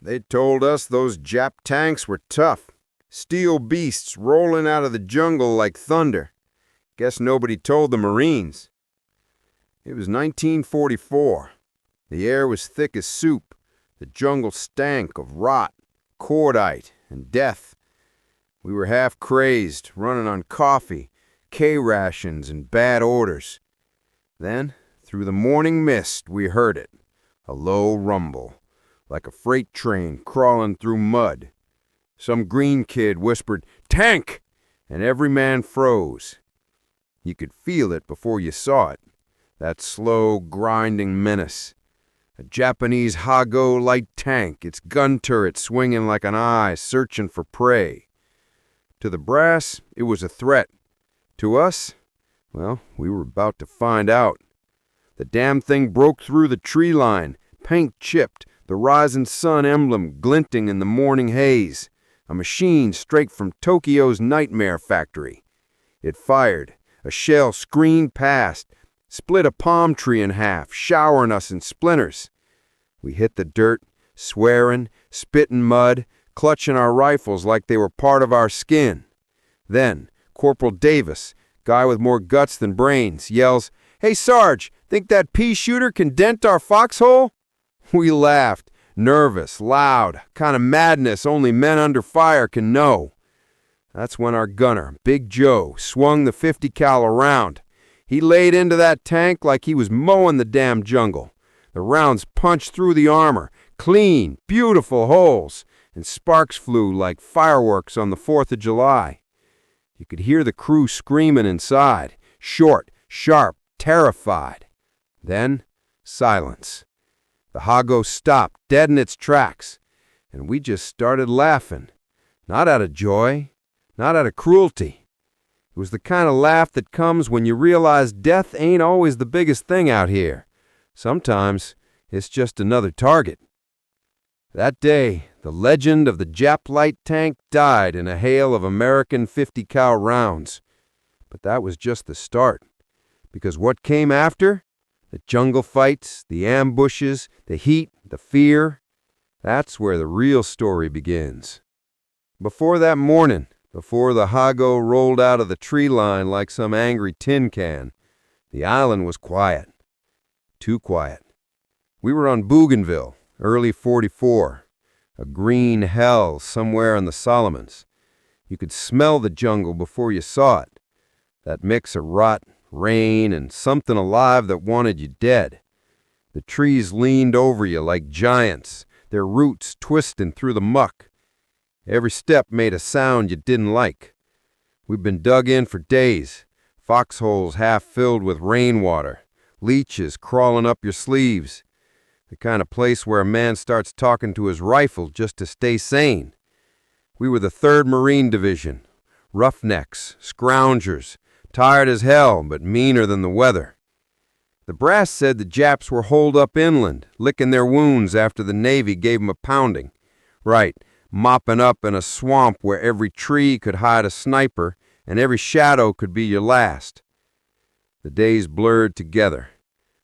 They told us those Jap tanks were tough. Steel beasts rolling out of the jungle like thunder. Guess nobody told the Marines. It was 1944. The air was thick as soup. The jungle stank of rot, cordite, and death. We were half crazed, running on coffee, K-rations, and bad orders. Then, through the morning mist, we heard it. A low rumble, like a freight train crawling through mud. Some green kid whispered, "Tank!" and every man froze. You could feel it before you saw it, that slow, grinding menace. A Japanese Hago light tank, its gun turret swinging like an eye, searching for prey. To the brass, it was a threat. To us, well, we were about to find out. The damn thing broke through the tree line, paint chipped, the rising sun emblem glinting in the morning haze. A machine straight from Tokyo's nightmare factory. It fired. A shell screamed past, split a palm tree in half, showering us in splinters. We hit the dirt, swearing, spitting mud, clutching our rifles like they were part of our skin. Then, Corporal Davis, guy with more guts than brains, yells, "Hey, Sarge, think that pea shooter can dent our foxhole?" We laughed, nervous, loud, kind of madness only men under fire can know. That's when our gunner, Big Joe, swung the 50 cal around. He laid into that tank like he was mowing the damn jungle. The rounds punched through the armor, clean, beautiful holes, and sparks flew like fireworks on the 4th of July. You could hear the crew screaming inside, short, sharp, terrified. Then, silence. The Hago stopped dead in its tracks, and we just started laughing. Not out of joy, not out of cruelty. It was the kind of laugh that comes when you realize death ain't always the biggest thing out here. Sometimes it's just another target. That day, the legend of the Jap light tank died in a hail of American 50 cal rounds. But that was just the start. Because what came after? The jungle fights, the ambushes, the heat, the fear. That's where the real story begins. Before that morning, before the Hago rolled out of the tree line like some angry tin can, the island was quiet. Too quiet. We were on Bougainville, early 44, a green hell somewhere in the Solomons. You could smell the jungle before you saw it, that mix of rot, rain, and something alive that wanted you dead. The trees leaned over you like giants, their roots twisting through the muck. Every step made a sound you didn't like. We'd been dug in for days, foxholes half filled with rainwater, leeches crawling up your sleeves. The kind of place where a man starts talking to his rifle just to stay sane. We were the 3rd Marine Division, roughnecks, scroungers, tired as hell but meaner than the weather. The brass said the Japs were holed up inland, licking their wounds after the Navy gave them a pounding. Right, mopping up in a swamp where every tree could hide a sniper and every shadow could be your last. The days blurred together.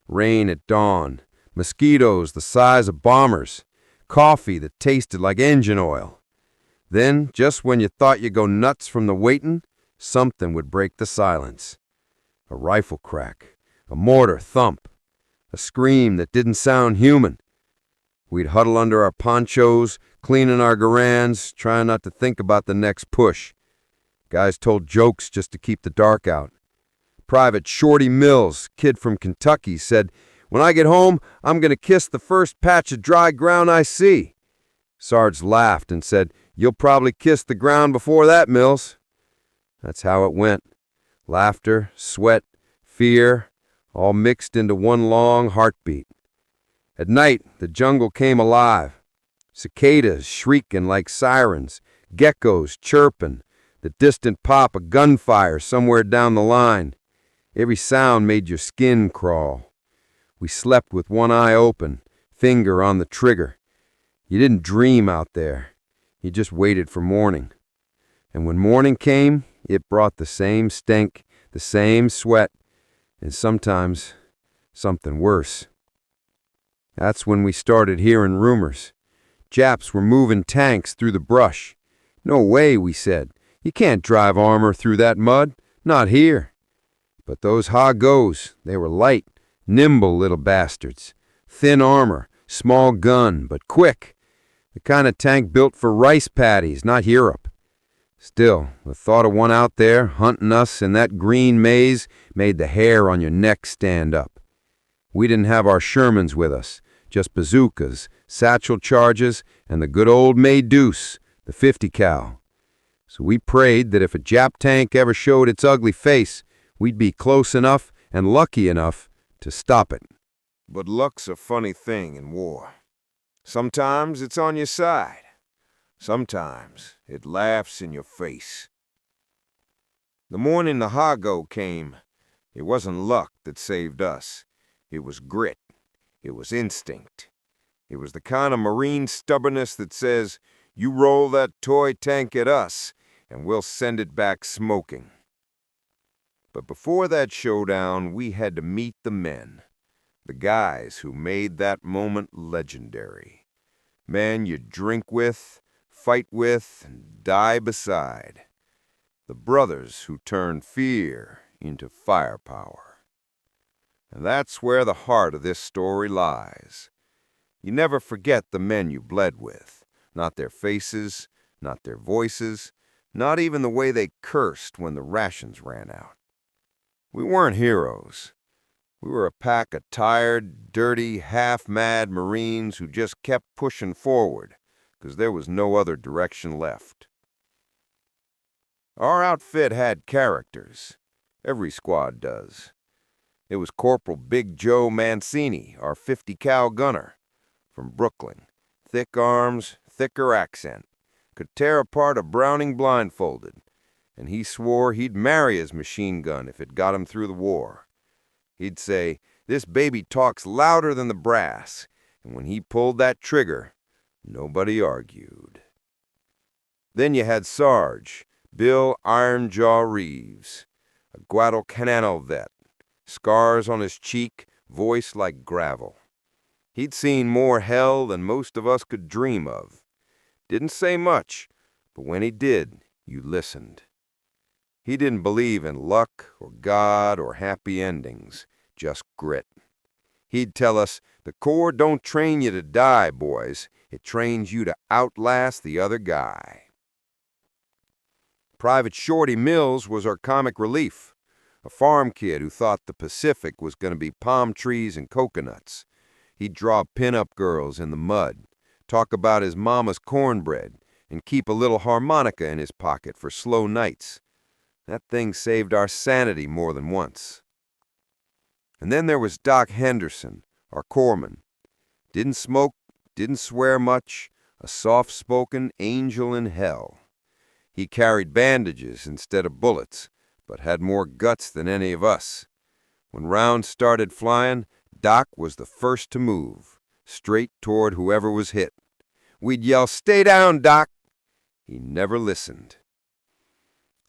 Rain at dawn, mosquitoes the size of bombers, coffee that tasted like engine oil. Then, just when you thought you'd go nuts from the waiting, something would break the silence. A rifle crack, a mortar thump, a scream that didn't sound human. We'd huddle under our ponchos, cleaning our Garans, trying not to think about the next push. Guys told jokes just to keep the dark out. Private Shorty Mills, kid from Kentucky, said, "When I get home, I'm going to kiss the first patch of dry ground I see." Sarge laughed and said, "You'll probably kiss the ground before that, Mills." That's how it went. Laughter, sweat, fear, all mixed into one long heartbeat. At night, the jungle came alive. Cicadas shrieking like sirens, geckos chirping, the distant pop of gunfire somewhere down the line. Every sound made your skin crawl. We slept with one eye open, finger on the trigger. You didn't dream out there. You just waited for morning. And when morning came, it brought the same stench, the same sweat, and sometimes something worse. That's when we started hearing rumors. Japs were moving tanks through the brush. "No way," we said. "You can't drive armor through that mud. Not here." But those Ha-Go's, they were light, nimble little bastards. Thin armor, small gun, but quick. The kind of tank built for rice paddies, not Europe. Still, the thought of one out there hunting us in that green maze made the hair on your neck stand up. We didn't have our Shermans with us, just bazookas, satchel charges, and the good old May-Deuce, the 50 cal. So we prayed that if a Jap tank ever showed its ugly face, we'd be close enough and lucky enough to stop it. But luck's a funny thing in war. Sometimes it's on your side. Sometimes it laughs in your face. The morning the Ha-Go came, it wasn't luck that saved us. It was grit. It was instinct. It was the kind of Marine stubbornness that says, "You roll that toy tank at us, and we'll send it back smoking." But before that showdown, we had to meet the men, the guys who made that moment legendary. Men you drink with, fight with, and die beside. The brothers who turned fear into firepower. And that's where the heart of this story lies. You never forget the men you bled with, not their faces, not their voices, not even the way they cursed when the rations ran out. We weren't heroes. We were a pack of tired, dirty, half-mad Marines who just kept pushing forward, because there was no other direction left. Our outfit had characters. Every squad does. It was Corporal Big Joe Mancini, our 50 cal gunner, from Brooklyn. Thick arms, thicker accent. Could tear apart a Browning blindfolded. And he swore he'd marry his machine gun if it got him through the war. He'd say, "This baby talks louder than the brass," and when he pulled that trigger, nobody argued. Then you had Sarge, Bill Ironjaw Reeves, a Guadalcanal vet, scars on his cheek, voice like gravel. He'd seen more hell than most of us could dream of. Didn't say much, but when he did, you listened. He didn't believe in luck or God or happy endings, just grit. He'd tell us, "The Corps don't train you to die, boys. It trains you to outlast the other guy." Private Shorty Mills was our comic relief, a farm kid who thought the Pacific was going to be palm trees and coconuts. He'd draw pin-up girls in the mud, talk about his mama's cornbread, and keep a little harmonica in his pocket for slow nights. That thing saved our sanity more than once. And then there was Doc Henderson, our corpsman. Didn't smoke, didn't swear much, a soft-spoken angel in hell. He carried bandages instead of bullets, but had more guts than any of us. When rounds started flying, Doc was the first to move, straight toward whoever was hit. We'd yell, "Stay down, Doc!" He never listened.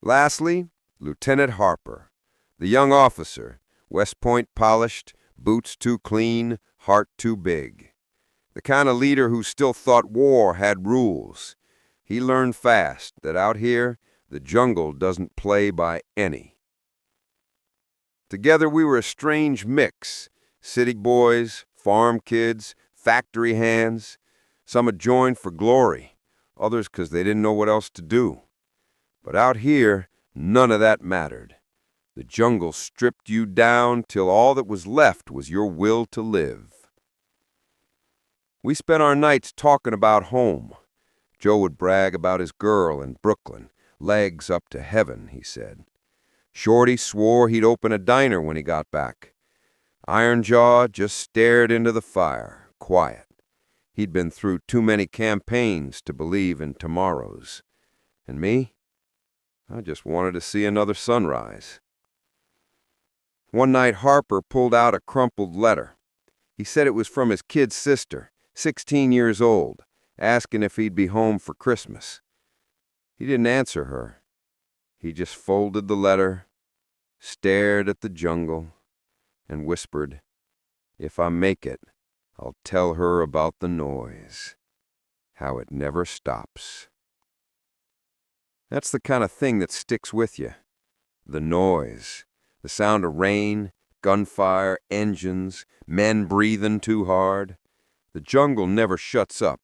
Lastly, Lieutenant Harper, the young officer, West Point polished, boots too clean, heart too big. The kind of leader who still thought war had rules. He learned fast that out here, the jungle doesn't play by any. Together we were a strange mix. City boys, farm kids, factory hands. Some had joined for glory, others because they didn't know what else to do. But out here, none of that mattered. The jungle stripped you down till all that was left was your will to live. We spent our nights talking about home. Joe would brag about his girl in Brooklyn, legs up to heaven, he said. Shorty swore he'd open a diner when he got back. Ironjaw just stared into the fire, quiet. He'd been through too many campaigns to believe in tomorrows. And me? I just wanted to see another sunrise. One night Harper pulled out a crumpled letter. He said it was from his kid sister, 16 years old, asking if he'd be home for Christmas. He didn't answer her. He just folded the letter, stared at the jungle, and whispered, "If I make it, I'll tell her about the noise." how it never stops. That's the kind of thing that sticks with you. The noise, the sound of rain, gunfire, engines, men breathing too hard. The jungle never shuts up.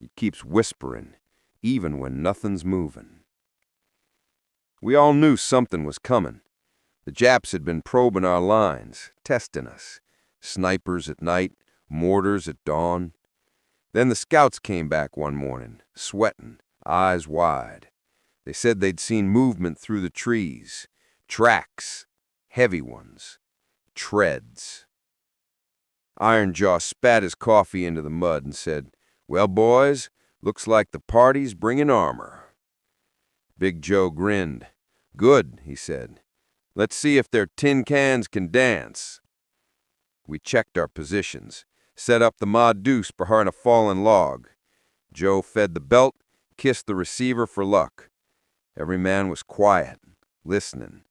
It keeps whispering, even when nothing's moving. We all knew something was coming. The Japs had been probing our lines, testing us. Snipers at night, mortars at dawn. Then the scouts came back one morning, sweating, eyes wide. They said they'd seen movement through the trees, tracks, heavy ones, treads. Iron Jaw spat his coffee into the mud and said, "Well, boys, looks like the party's bringing armor." Big Joe grinned. "Good," he said. "Let's see if their tin cans can dance." We checked our positions, set up the Ma Deuce behind a fallen log. Joe fed the belt, kissed the receiver for luck. Every man was quiet, listening.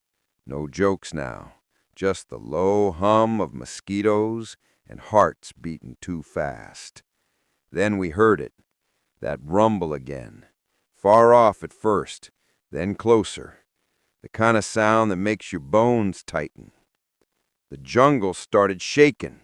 No jokes now, just the low hum of mosquitoes and hearts beating too fast. Then we heard it, that rumble again, far off at first, then closer, the kind of sound that makes your bones tighten. The jungle started shaking,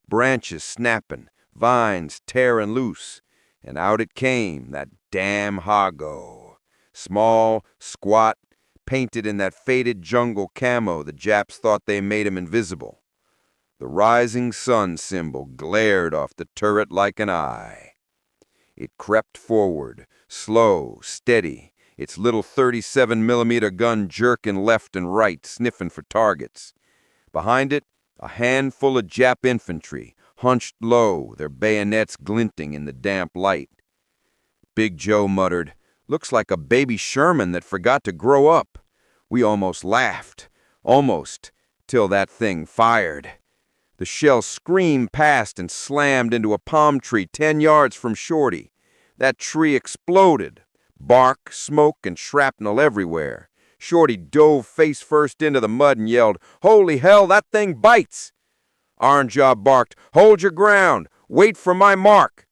branches snapping, vines tearing loose, and out it came, that damn Hago. Small, squat, painted in that faded jungle camo the Japs thought they made him invisible. The rising sun symbol glared off the turret like an eye. It crept forward, slow, steady, its little 37mm gun jerking left and right, sniffing for targets. Behind it, a handful of Jap infantry, hunched low, their bayonets glinting in the damp light. Big Joe muttered, "Looks like a baby Sherman that forgot to grow up." We almost laughed, almost, till that thing fired. The shell screamed past and slammed into a palm tree 10 yards from Shorty. That tree exploded, bark, smoke, and shrapnel everywhere. Shorty dove face first into the mud and yelled, "Holy hell, that thing bites!" Iron Jaw barked, "Hold your ground, wait for my mark."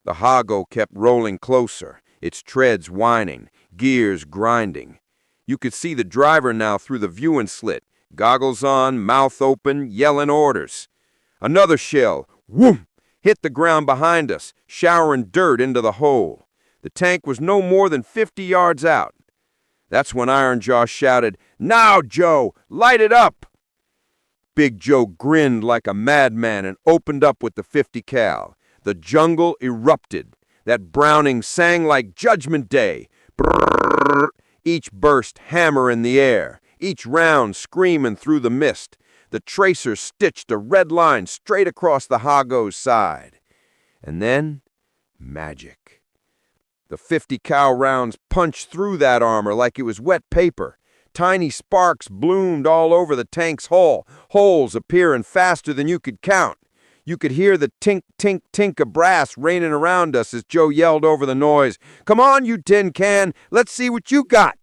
The Hago kept rolling closer, its treads whining, gears grinding. You could see the driver now through the viewing slit, goggles on, mouth open, yelling orders. Another shell, whoom, hit the ground behind us, showering dirt into the hole. The tank was no more than 50 yards out. That's when Iron Jaw shouted, "Now, Joe, light it up!" Big Joe grinned like a madman and opened up with the 50 cal. The jungle erupted. That Browning sang like Judgment Day. Brrrr, each burst hammer in the air, each round screaming through the mist. The tracer stitched a red line straight across the Hago's side. And then, magic. The 50 cal rounds punched through that armor like it was wet paper. Tiny sparks bloomed all over the tank's hull, holes appearing faster than you could count. You could hear the tink, tink, tink of brass raining around us as Joe yelled over the noise, "Come on, you tin can, let's see what you got."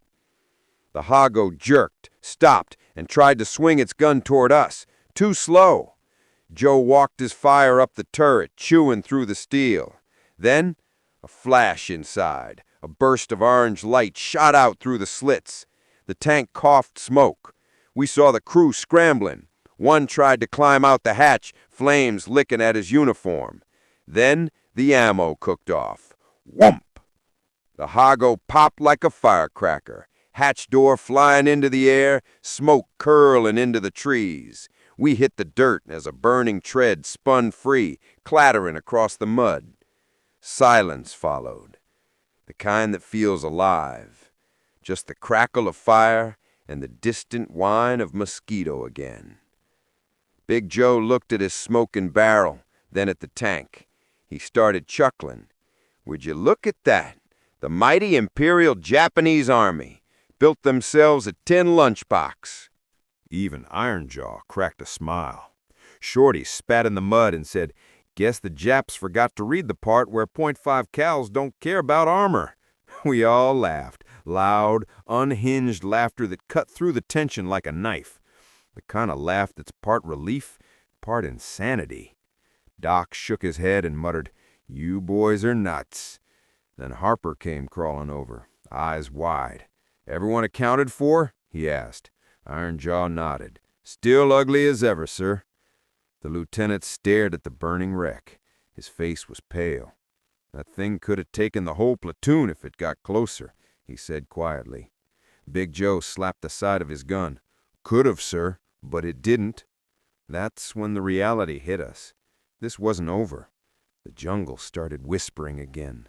The Hago jerked, stopped, and tried to swing its gun toward us. Too slow. Joe walked his fire up the turret, chewing through the steel. Then, a flash inside. A burst of orange light shot out through the slits. The tank coughed smoke. We saw the crew scrambling. One tried to climb out the hatch, flames licking at his uniform. Then the ammo cooked off. Whump! The Hago popped like a firecracker. Hatch door flying into the air, smoke curling into the trees. We hit the dirt as a burning tread spun free, clattering across the mud. Silence followed, the kind that feels alive. Just the crackle of fire and the distant whine of mosquito again. Big Joe looked at his smoking barrel, then at the tank. He started chuckling. "Would you look at that? The mighty Imperial Japanese Army built themselves a tin lunchbox." Even Iron Jaw cracked a smile. Shorty spat in the mud and said, "Guess the Japs forgot to read the part where .5 cals don't care about armor." We all laughed, loud, unhinged laughter that cut through the tension like a knife. The kind of laugh that's part relief, part insanity. Doc shook his head and muttered, "You boys are nuts." Then Harper came crawling over, eyes wide. "Everyone accounted for?" he asked. Ironjaw nodded. "Still ugly as ever, sir." The lieutenant stared at the burning wreck. His face was pale. "That thing could have taken the whole platoon if it got closer," he said quietly. Big Joe slapped the side of his gun. "Could have, sir, but it didn't." That's when the reality hit us. This wasn't over. The jungle started whispering again.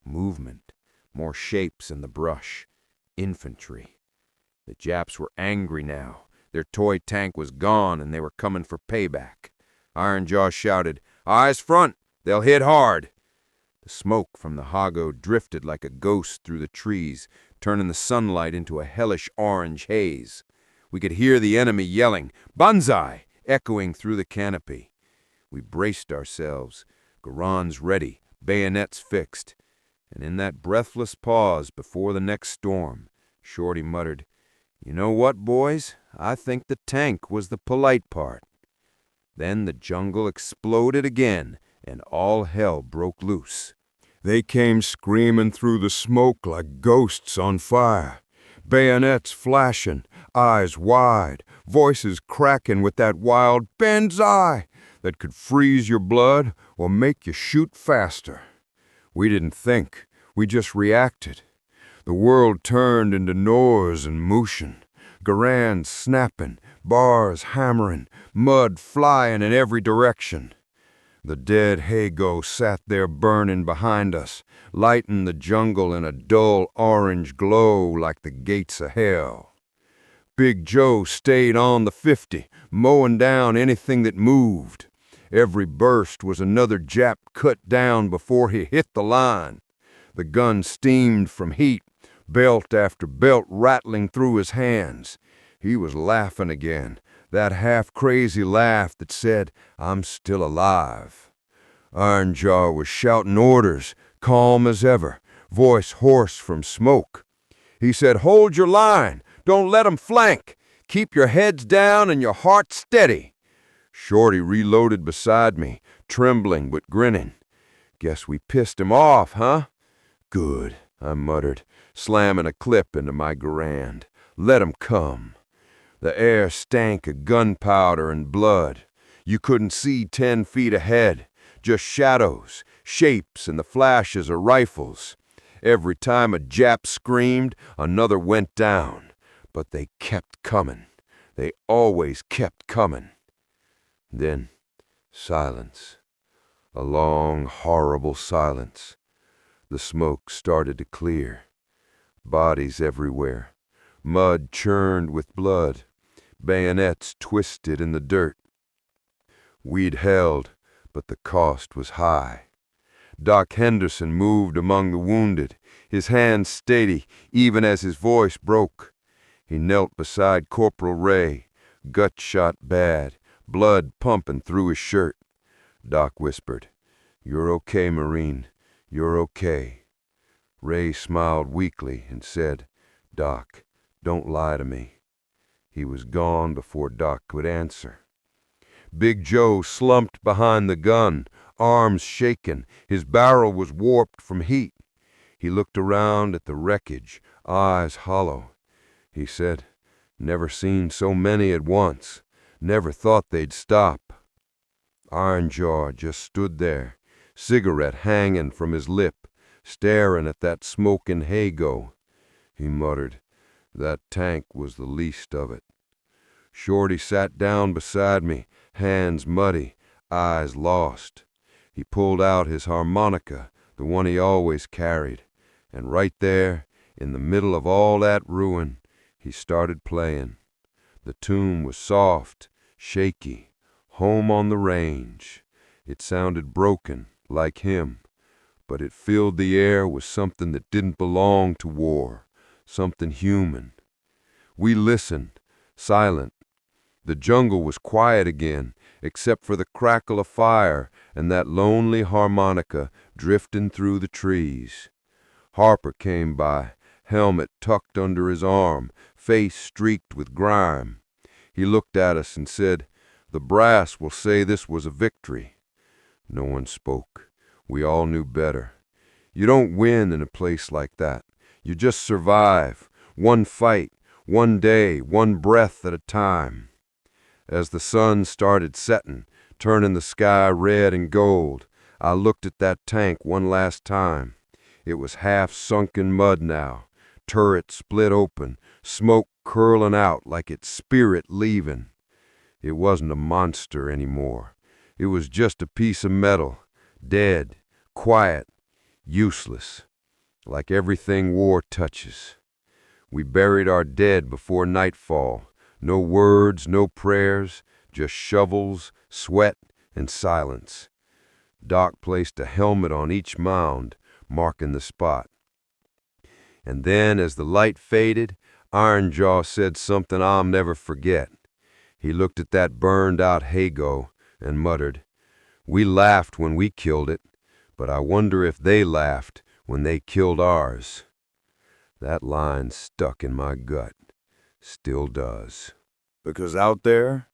Movement, more shapes in the brush. Infantry. The Japs were angry now. Their toy tank was gone and they were coming for payback. Ironjaw shouted, "Eyes front! They'll hit hard!" The smoke from the Hago drifted like a ghost through the trees, turning the sunlight into a hellish orange haze. We could hear the enemy yelling, "Banzai!" echoing through the canopy. We braced ourselves, garans ready, bayonets fixed. And in that breathless pause before the next storm, Shorty muttered, "You know what, boys? I think the tank was the polite part." Then the jungle exploded again, and all hell broke loose. They came screaming through the smoke like ghosts on fire. Bayonets flashing, eyes wide, voices cracking with that wild banzai that could freeze your blood or make you shoot faster. We didn't think, we just reacted. The world turned into noise and motion. Garand snapping, bars hammering, mud flying in every direction. The dead Hago sat there burning behind us, lighting the jungle in a dull orange glow like the gates of hell. Big Joe stayed on the 50, mowing down anything that moved. Every burst was another Jap cut down before he hit the line. The gun steamed from heat, belt after belt rattling through his hands. He was laughing again, that half-crazy laugh that said, "I'm still alive." Ironjaw was shouting orders, calm as ever, voice hoarse from smoke. He said, "Hold your line. Don't let 'em flank. Keep your heads down and your heart steady." Shorty reloaded beside me, trembling but grinning. "Guess we pissed him off, huh?" "Good," I muttered, slamming a clip into my Garand. "Let 'em come." The air stank of gunpowder and blood. You couldn't see 10 feet ahead, just shadows, shapes, and the flashes of rifles. Every time a Jap screamed, another went down. But they kept coming. They always kept coming. Then, silence. A long, horrible silence. The smoke started to clear. Bodies everywhere. Mud churned with blood. Bayonets twisted in the dirt. We'd held, but the cost was high. Doc Henderson moved among the wounded, his hands steady even as his voice broke. He knelt beside Corporal Ray, gut shot bad, blood pumping through his shirt. Doc whispered, "You're okay, Marine. You're okay." Ray smiled weakly and said, "Doc, don't lie to me." He was gone before Doc could answer. Big Joe slumped behind the gun, arms shaking. His barrel was warped from heat. He looked around at the wreckage, eyes hollow. He said, "Never seen so many at once. Never thought they'd stop." Ironjaw just stood there, cigarette hanging from his lip, staring at that smoking Hago. He muttered, "That tank was the least of it." Shorty sat down beside me, hands muddy, eyes lost. He pulled out his harmonica, the one he always carried, and right there, in the middle of all that ruin, he started playing. The tune was soft, shaky, Home on the Range. It sounded broken, like him, but it filled the air with something that didn't belong to war, something human. We listened, silent. The jungle was quiet again, except for the crackle of fire and that lonely harmonica drifting through the trees. Harper came by, helmet tucked under his arm, face streaked with grime. He looked at us and said, "The brass will say this was a victory." No one spoke. We all knew better. You don't win in a place like that. You just survive, one fight, one day, one breath at a time. As the sun started setting, turning the sky red and gold, I looked at that tank one last time. It was half sunk in mud now, turret split open, smoke curling out like its spirit leaving. It wasn't a monster anymore. It was just a piece of metal, dead, quiet, useless, like everything war touches. We buried our dead before nightfall. No words, no prayers, just shovels, sweat, and silence. Doc placed a helmet on each mound, marking the spot. And then, as the light faded, Ironjaw said something I'll never forget. He looked at that burned-out Hago and muttered, "We laughed when we killed it, but I wonder if they laughed when they killed ours." That line stuck in my gut. Still does. Because out there,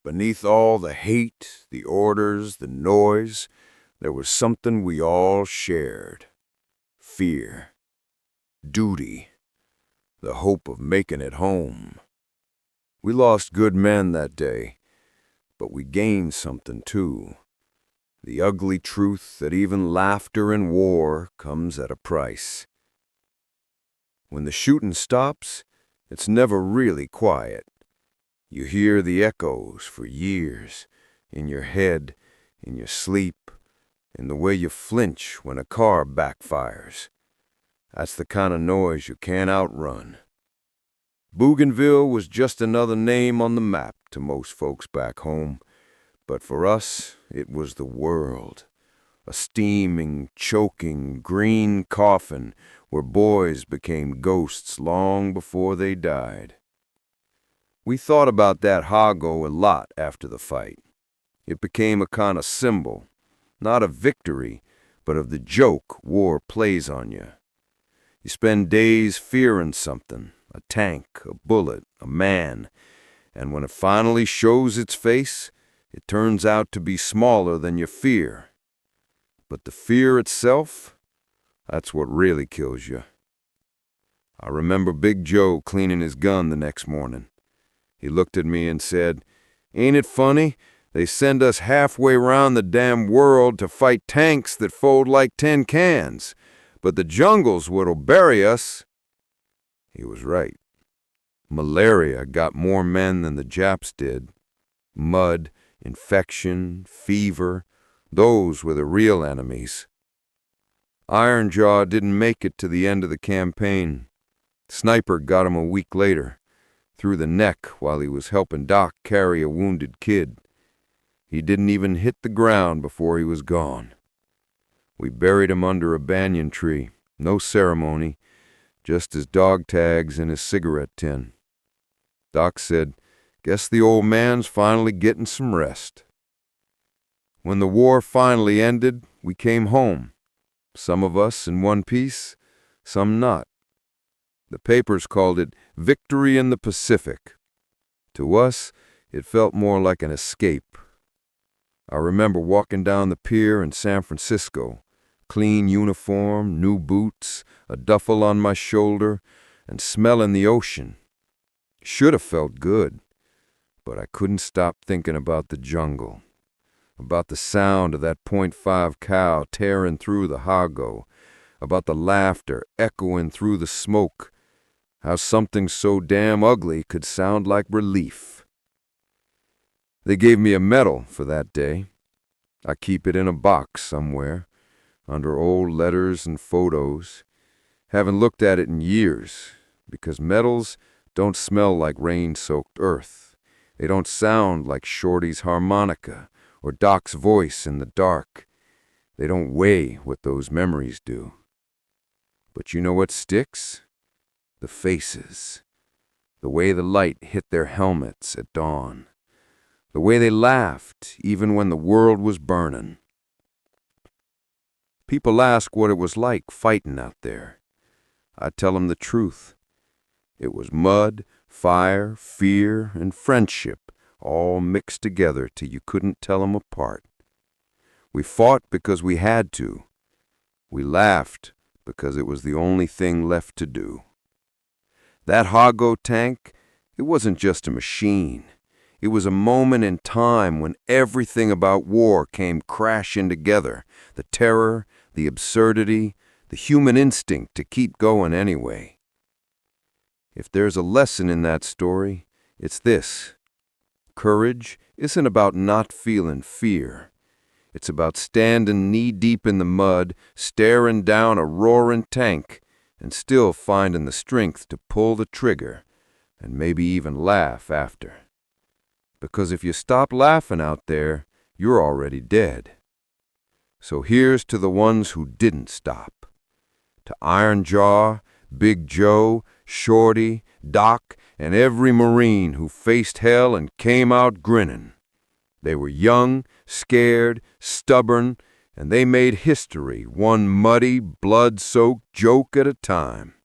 beneath all the hate, the orders, the noise, there was something we all shared. Fear. Duty. The hope of making it home. We lost good men that day, but we gained something too. The ugly truth that even laughter in war comes at a price. When the shooting stops, it's never really quiet. You hear the echoes for years, in your head, in your sleep, in the way you flinch when a car backfires. That's the kind of noise you can't outrun. Bougainville was just another name on the map to most folks back home, but for us, it was the world. A steaming, choking, green coffin where boys became ghosts long before they died. We thought about that Hago a lot after the fight. It became a kind of symbol, not of victory, but of the joke war plays on you. You spend days fearing something, a tank, a bullet, a man, and when it finally shows its face, it turns out to be smaller than your fear. But the fear itself, that's what really kills you. I remember Big Joe cleaning his gun the next morning. He looked at me and said, "Ain't it funny? They send us halfway around the damn world to fight tanks that fold like tin cans, but the jungle's what'll bury us." He was right. Malaria got more men than the Japs did. Mud, infection, fever, those were the real enemies. Ironjaw didn't make it to the end of the campaign. Sniper got him a week later, through the neck while he was helping Doc carry a wounded kid. He didn't even hit the ground before he was gone. We buried him under a banyan tree, no ceremony, just his dog tags and his cigarette tin. Doc said, "Guess the old man's finally getting some rest." When the war finally ended, we came home. Some of us in one piece, some not. The papers called it Victory in the Pacific. To us, it felt more like an escape. I remember walking down the pier in San Francisco, clean uniform, new boots, a duffel on my shoulder, and smelling the ocean. Should have felt good, but I couldn't stop thinking about the jungle, about the sound of that .5 cow tearing through the Hago, about the laughter echoing through the smoke, how something so damn ugly could sound like relief. They gave me a medal for that day. I keep it in a box somewhere, under old letters and photos. Haven't looked at it in years, because medals don't smell like rain-soaked earth. They don't sound like Shorty's harmonica or Doc's voice in the dark. They don't weigh what those memories do. But you know what sticks? The faces. The way the light hit their helmets at dawn. The way they laughed even when the world was burning. People ask what it was like fighting out there. I tell them the truth. It was mud, fire, fear, and friendship all mixed together till you couldn't tell them apart. We fought because we had to. We laughed because it was the only thing left to do. That Hago tank, it wasn't just a machine. It was a moment in time when everything about war came crashing together. The terror, the absurdity, the human instinct to keep going anyway. If there's a lesson in that story, it's this. Courage isn't about not feeling fear. It's about standing knee-deep in the mud, staring down a roaring tank, and still finding the strength to pull the trigger and maybe even laugh after. Because if you stop laughing out there, you're already dead. So here's to the ones who didn't stop. To Iron Jaw, Big Joe, Shorty, Doc, and every Marine who faced hell and came out grinning. They were young, scared, stubborn, and they made history one muddy, blood-soaked joke at a time.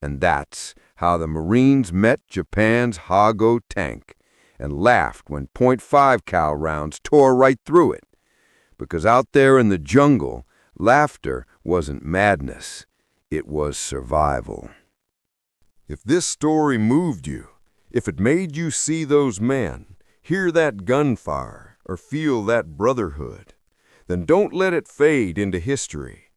And that's how the Marines met Japan's Hago tank and laughed when .5 cal rounds tore right through it. Because out there in the jungle, laughter wasn't madness, it was survival. If this story moved you, if it made you see those men, hear that gunfire, or feel that brotherhood, then don't let it fade into history.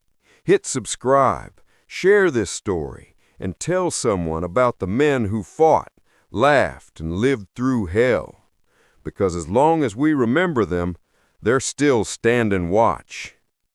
Hit subscribe, share this story, and tell someone about the men who fought, laughed, and lived through hell. Because as long as we remember them, they're still standing watch.